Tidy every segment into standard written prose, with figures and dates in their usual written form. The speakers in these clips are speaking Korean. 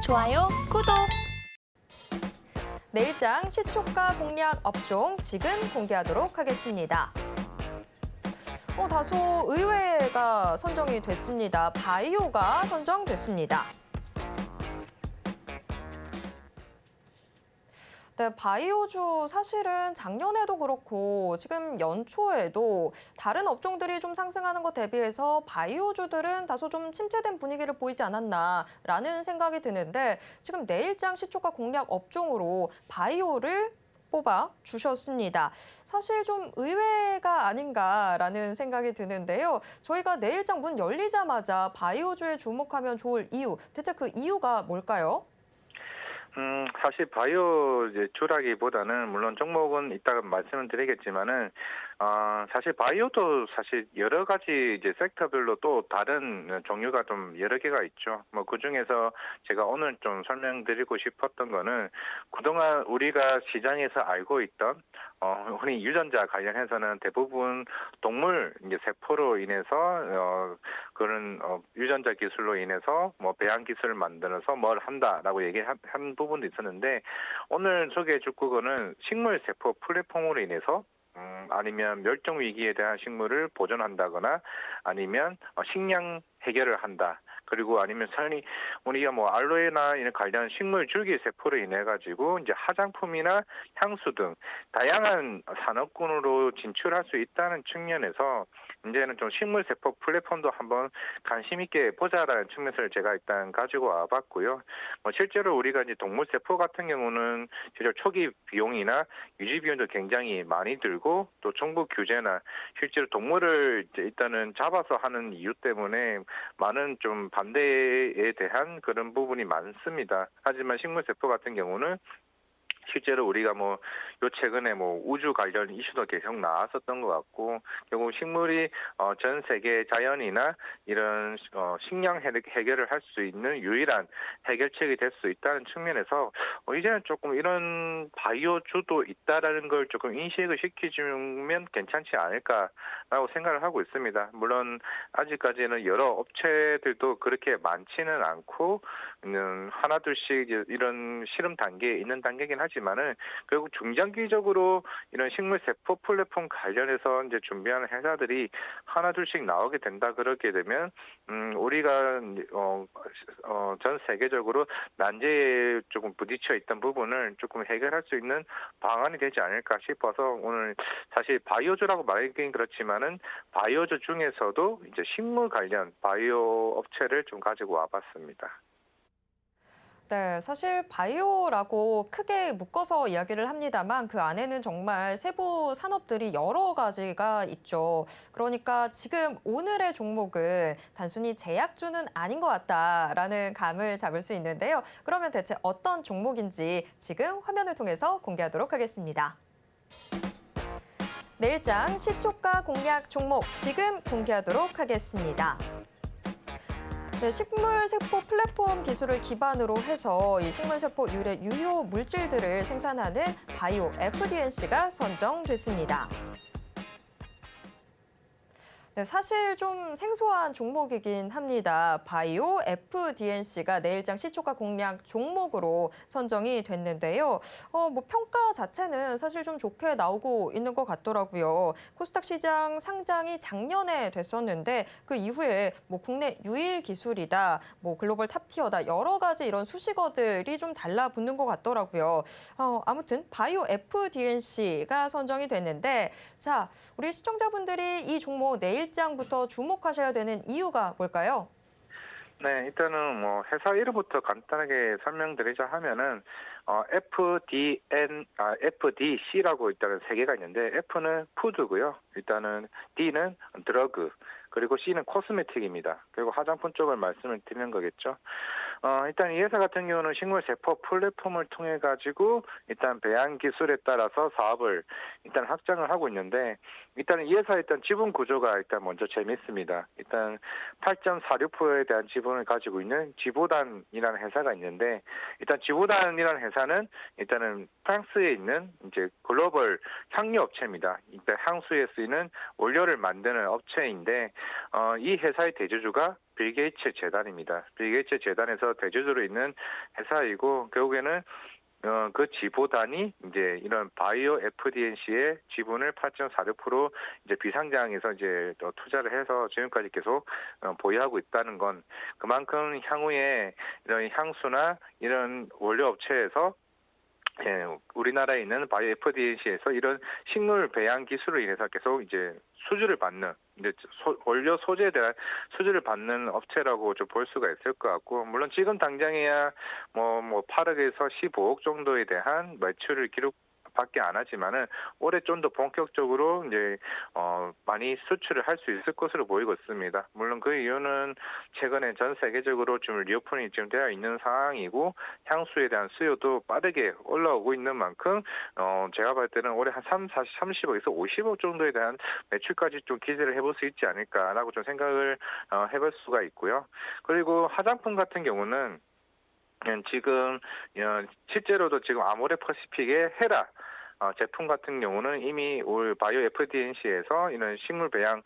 좋아요, 구독! 내일장 시초가 공략 업종 지금 공개하도록 하겠습니다. 다소 의외가 선정이 됐습니다. 바이오가 선정됐습니다. 네, 바이오주 사실은 작년에도 그렇고 지금 연초에도 다른 업종들이 좀 상승하는 것 대비해서 바이오주들은 다소 좀 침체된 분위기를 보이지 않았나라는 생각이 드는데 지금 내일장 시초가 공략 업종으로 바이오를 뽑아 주셨습니다. 사실 좀 의외가 아닌가라는 생각이 드는데요. 저희가 내일장 문 열리자마자 바이오주에 주목하면 좋을 이유, 대체 그 이유가 뭘까요? 사실 바이오 이제 주라기보다는 물론 종목은 이따가 말씀을 드리겠지만은 사실 바이오도 사실 여러 가지 이제 섹터별로 또 다른 종류가 좀 여러 개가 있죠. 뭐 그중에서 제가 오늘 좀 설명드리고 싶었던 거는 그동안 우리가 시장에서 알고 있던 우리 유전자 관련해서는 대부분 동물 이제 세포로 인해서 그런 유전자 기술로 인해서 뭐 배양 기술을 만들어서 뭘 한다라고 얘기한 부분도 있었는데 오늘 소개해줄 거는 식물 세포 플랫폼으로 인해서 아니면 멸종 위기에 대한 식물을 보존한다거나 아니면 식량 해결을 한다. 그리고 아니면 우리가 뭐 알로에나 이런 관련 식물 줄기 세포로 인해 가지고 이제 화장품이나 향수 등 다양한 산업군으로 진출할 수 있다는 측면에서 이제는 좀 식물 세포 플랫폼도 한번 관심 있게 보자라는 측면에서 제가 일단 가지고 와봤고요. 실제로 우리가 이제 동물 세포 같은 경우는 실제 초기 비용이나 유지 비용도 굉장히 많이 들고 또 정부 규제나 실제로 동물을 이제 일단은 잡아서 하는 이유 때문에 많은 좀 반대에 대한 그런 부분이 많습니다. 하지만 식물 세포 같은 경우는 실제로 우리가 요 최근에 우주 관련 이슈도 계속 나왔었던 것 같고 결국 식물이 전 세계 자연이나 이런 식량 해결을 할 수 있는 유일한 해결책이 될 수 있다는 측면에서 이제는 조금 이런 바이오주도 있다라는 걸 조금 인식을 시켜주면 괜찮지 않을까라고 생각을 하고 있습니다. 물론 아직까지는 여러 업체들도 그렇게 많지는 않고 하나둘씩 이런 실험 단계에 있는 단계긴 하지만은 결국 중장기적으로 이런 식물 세포 플랫폼 관련해서 이제 준비하는 회사들이 하나둘씩 나오게 된다 그렇게 되면 우리가 전 세계적으로 난제에 조금 부딪혀 있던 부분을 조금 해결할 수 있는 방안이 되지 않을까 싶어서 오늘 사실 바이오주라고 말하기는 그렇지만은 바이오주 중에서도 이제 식물 관련 바이오 업체를 좀 가지고 와봤습니다. 네, 사실 바이오라고 크게 묶어서 이야기를 합니다만 그 안에는 정말 세부 산업들이 여러 가지가 있죠. 그러니까 지금 오늘의 종목은 단순히 제약주는 아닌 것 같다라는 감을 잡을 수 있는데요. 그러면 대체 어떤 종목인지 지금 화면을 통해서 공개하도록 하겠습니다. 내일장 시초가 공략 종목 지금 공개하도록 하겠습니다. 네, 식물세포 플랫폼 기술을 기반으로 해서 이 식물세포 유래 유효 물질들을 생산하는 바이오 FDNC가 선정됐습니다. 네, 사실 좀 생소한 종목이긴 합니다. 바이오 FDNC가 내일장 시초가 공략 종목으로 선정이 됐는데요. 평가 자체는 사실 좀 좋게 나오고 있는 것 같더라고요. 코스닥 시장 상장이 작년에 됐었는데 그 이후에 국내 유일 기술이다, 글로벌 탑티어다 여러 가지 이런 수식어들이 좀 달라붙는 것 같더라고요. 아무튼 바이오 FDNC가 선정이 됐는데 자, 우리 시청자분들이 이 종목 내일장부터 주목하셔야 되는 이유가 뭘까요? 네, 일단은 회사 이름부터 간단하게 설명드리자 하면은 FDC라고 일단은 세 개가 있는데 F는 푸드고요. 일단은 D는 드러그, 그리고 C는 코스메틱입니다. 그리고 화장품 쪽을 말씀을 드리는 거겠죠. 일단 이 회사 같은 경우는 식물 세포 플랫폼을 통해 가지고 일단 배양 기술에 따라서 사업을 일단 확장을 하고 있는데 일단 이 회사 일단 지분 구조가 일단 먼저 재밌습니다. 일단 8.46%에 대한 지분을 가지고 있는 지보단이라는 회사가 있는데 일단 지보단이라는 회사는 일단은 프랑스에 있는 이제 글로벌 향유 업체입니다. 일단 향수에 쓰이는 원료를 만드는 업체인데 이 회사의 대주주가 빌 게이츠 재단입니다. 빌 게이츠 재단에서 대주주로 있는 회사이고 결국에는 그 지보단이 이제 이런 바이오 FDNC의 지분을 8.46% 이제 비상장에서 이제 또 투자를 해서 지금까지 계속 보유하고 있다는 건 그만큼 향후에 이런 향수나 이런 원료 업체에서 우리나라에 있는 바이오 FDNC에서 이런 식물 배양 기술을 인해서 계속 이제 수주를 받는 이제 원료 소재에 대한 수주를 받는 업체라고 좀 볼 수가 있을 것 같고 물론 지금 당장에야 뭐 8억에서 15억 정도에 대한 매출을 밖에 안 하지만은 올해 좀 더 본격적으로 이제 많이 수출을 할 수 있을 것으로 보이고 있습니다. 물론 그 이유는 최근에 전 세계적으로 좀 리오프닝이 지금 되어 있는 상황이고 향수에 대한 수요도 빠르게 올라오고 있는 만큼 제가 볼 때는 올해 한 30억에서 50억 정도에 대한 매출까지 좀 기대를 해볼 수 있지 않을까라고 좀 생각을 해볼 수가 있고요. 그리고 화장품 같은 경우는 지금 실제로도 지금 아모레퍼시픽의 헤라 제품 같은 경우는 이미 올 바이오 FDNC에서 이런 식물 배양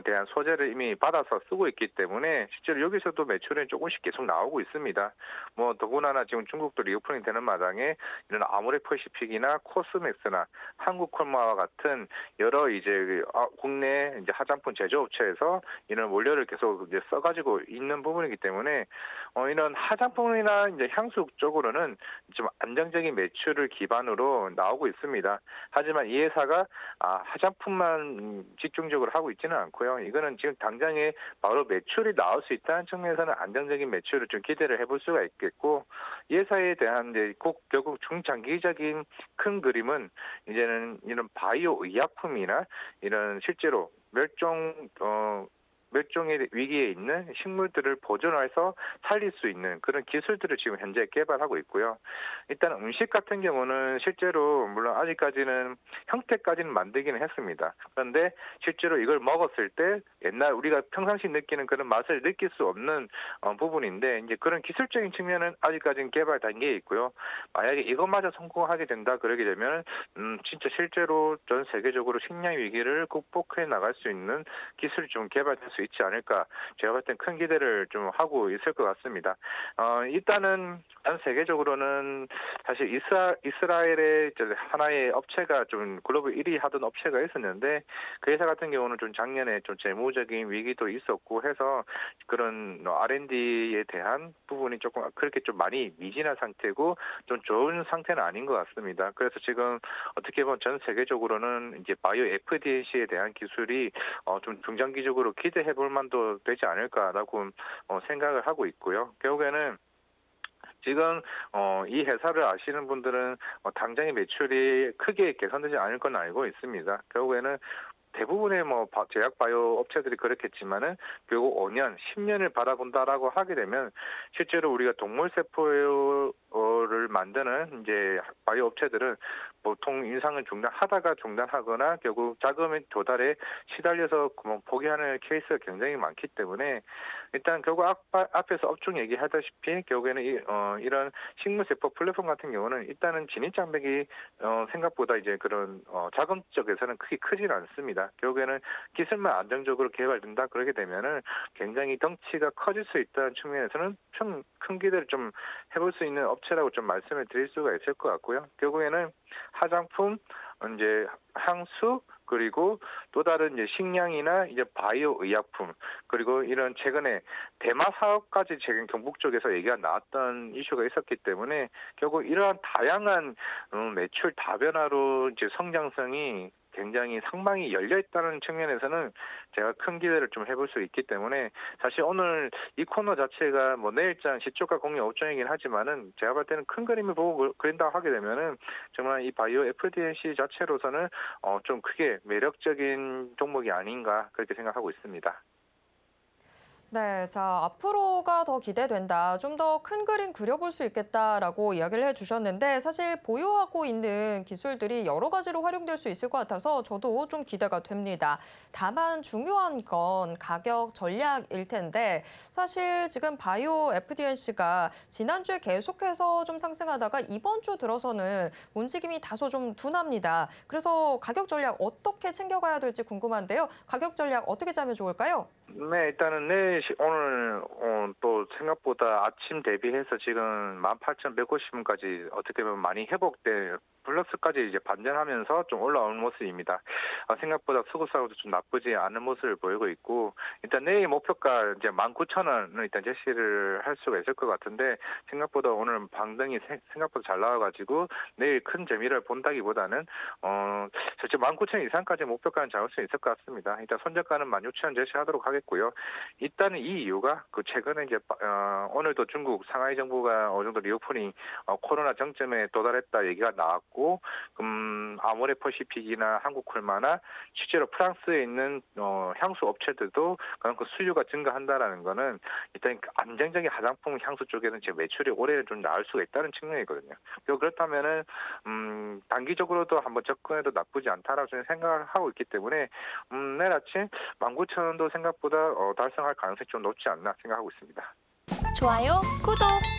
대한 소재를 이미 받아서 쓰고 있기 때문에 실제로 여기서도 매출은 조금씩 계속 나오고 있습니다. 뭐 더군다나 지금 중국도 리오프닝 되는 마당에 이런 아모레퍼시픽이나 코스맥스나 한국콜마와 같은 여러 이제 국내 이제 화장품 제조업체에서 이런 원료를 계속 이제 써가지고 있는 부분이기 때문에 이런 화장품이나 이제 향수 쪽으로는 좀 안정적인 매출을 기반으로 나오고 있습니다. 하지만 이 회사가 화장품만 집중적으로 하고 있지는 않고요. 이거는 지금 당장에 바로 매출이 나올 수 있다는 측면에서는 안정적인 매출을 좀 기대를 해볼 수가 있겠고 이 회사에 대한 이제 결국 중장기적인 큰 그림은 이제는 이런 바이오 의약품이나 이런 실제로 멸종의 위기에 있는 식물들을 보존해서 살릴 수 있는 그런 기술들을 지금 현재 개발하고 있고요. 일단 음식 같은 경우는 실제로 물론 아직까지는 형태까지는 만들기는 했습니다. 그런데 실제로 이걸 먹었을 때 옛날 우리가 평상시 느끼는 그런 맛을 느낄 수 없는 부분인데 이제 그런 기술적인 측면은 아직까지는 개발 단계에 있고요. 만약에 이것마저 성공하게 된다 그러게 되면 진짜 실제로 전 세계적으로 식량 위기를 극복해 나갈 수 있는 기술이 좀 개발될 수 있지 않을까 제가 볼 땐 큰 기대를 좀 하고 있을 것 같습니다. 일단은 전 세계적으로는 사실 이스라엘의 하나의 업체가 좀 글로벌 1위 하던 업체가 있었는데 그 회사 같은 경우는 좀 작년에 좀 재무적인 위기도 있었고 해서 그런 R&D에 대한 부분이 조금 그렇게 좀 많이 미진한 상태고 좀 좋은 상태는 아닌 것 같습니다. 그래서 지금 어떻게 보면 전 세계적으로는 이제 바이오 FDNC에 대한 기술이 좀 중장기적으로 기대해 볼 만도 되지 않을까라고 생각을 하고 있고요. 결국에는 지금 이 회사를 아시는 분들은 당장의 매출이 크게 개선되지 않을 건 알고 있습니다. 결국에는 대부분의 제약 바이오 업체들이 그렇겠지만은 결국 5년, 10년을 바라본다라고 하게 되면 실제로 우리가 동물 세포를 만드는 이제 바이오 업체들은 보통 인상을 중단하다가 중단하거나 결국 자금의 조달에 시달려서 포기하는 케이스가 굉장히 많기 때문에 일단 결국 앞에서 업종 얘기하다시피 결국에는 이런 식물세포 플랫폼 같은 경우는 일단은 진입장벽이 생각보다 이제 그런 자금 쪽에서는 크게 크진 않습니다. 결국에는 기술만 안정적으로 개발된다 그러게 되면은 굉장히 덩치가 커질 수 있다는 측면에서는 큰 기대를 좀 해볼 수 있는 업체라고 좀 말씀을 드릴 수가 있을 것 같고요. 결국에는 화장품, 이제 향수 그리고 또 다른 이제 식량이나 이제 바이오 의약품 그리고 이런 최근에 대마 사업까지 최근 경북 쪽에서 얘기가 나왔던 이슈가 있었기 때문에 결국 이러한 다양한 매출 다변화로 이제 성장성이 굉장히 상망이 열려 있다는 측면에서는 제가 큰 기대를 좀 해볼 수 있기 때문에 사실 오늘 이 코너 자체가 내일장 시초가 공유 업종이긴 하지만은 제가 볼 때는 큰 그림을 보고 그린다고 하게 되면은 정말 이 바이오 FDNC 자체로서는 좀 크게 매력적인 종목이 아닌가 그렇게 생각하고 있습니다. 네, 자, 앞으로가 더 기대된다. 좀 더 큰 그림 그려볼 수 있겠다라고 이야기를 해주셨는데 사실 보유하고 있는 기술들이 여러 가지로 활용될 수 있을 것 같아서 저도 좀 기대가 됩니다. 다만 중요한 건 가격 전략일 텐데 사실 지금 바이오 FDNC가 지난주에 계속해서 좀 상승하다가 이번 주 들어서는 움직임이 다소 좀 둔합니다. 그래서 가격 전략 어떻게 챙겨가야 될지 궁금한데요. 가격 전략 어떻게 짜면 좋을까요? 네, 일단은 내일 오늘 또 생각보다 아침 대비해서 지금 18,150원까지 어떻게 보면 많이 회복돼 플러스까지 이제 반전하면서 좀 올라오는 모습입니다. 생각보다 수급상으로도 좀 나쁘지 않은 모습을 보이고 있고 일단 내일 목표가 이제 19,000원을 일단 제시를 할 수가 있을 것 같은데 생각보다 오늘 방등이 생각보다 잘 나와가지고 내일 큰 재미를 본다기보다는 실제 19,000원 이상까지 목표가는 잡을 수 있을 것 같습니다. 일단 손절가는 16,000원 제시하도록 하겠고요. 일단은 이 이유가 그 최근에 이제 오늘도 중국 상하이 정부가 어느 정도 리오프닝 코로나 정점에 도달했다 얘기가 나왔고 아모레퍼시픽이나 한국콜마나 실제로 프랑스에 있는 향수 업체들도 그만큼 수요가 증가한다라는 거는 일단 안정적인 화장품 향수 쪽에는 제 매출이 올해는 좀 나을 수가 있다는 측면이거든요. 그렇다면은 단기적으로도 한번 접근해도 나쁘지 않다라고 저는 생각을 하고 있기 때문에 내일 아침 19,000원도 생각보다 달성할 가능성이 좀 높지 않나 생각하고 있습니다. 좋아요, 구독!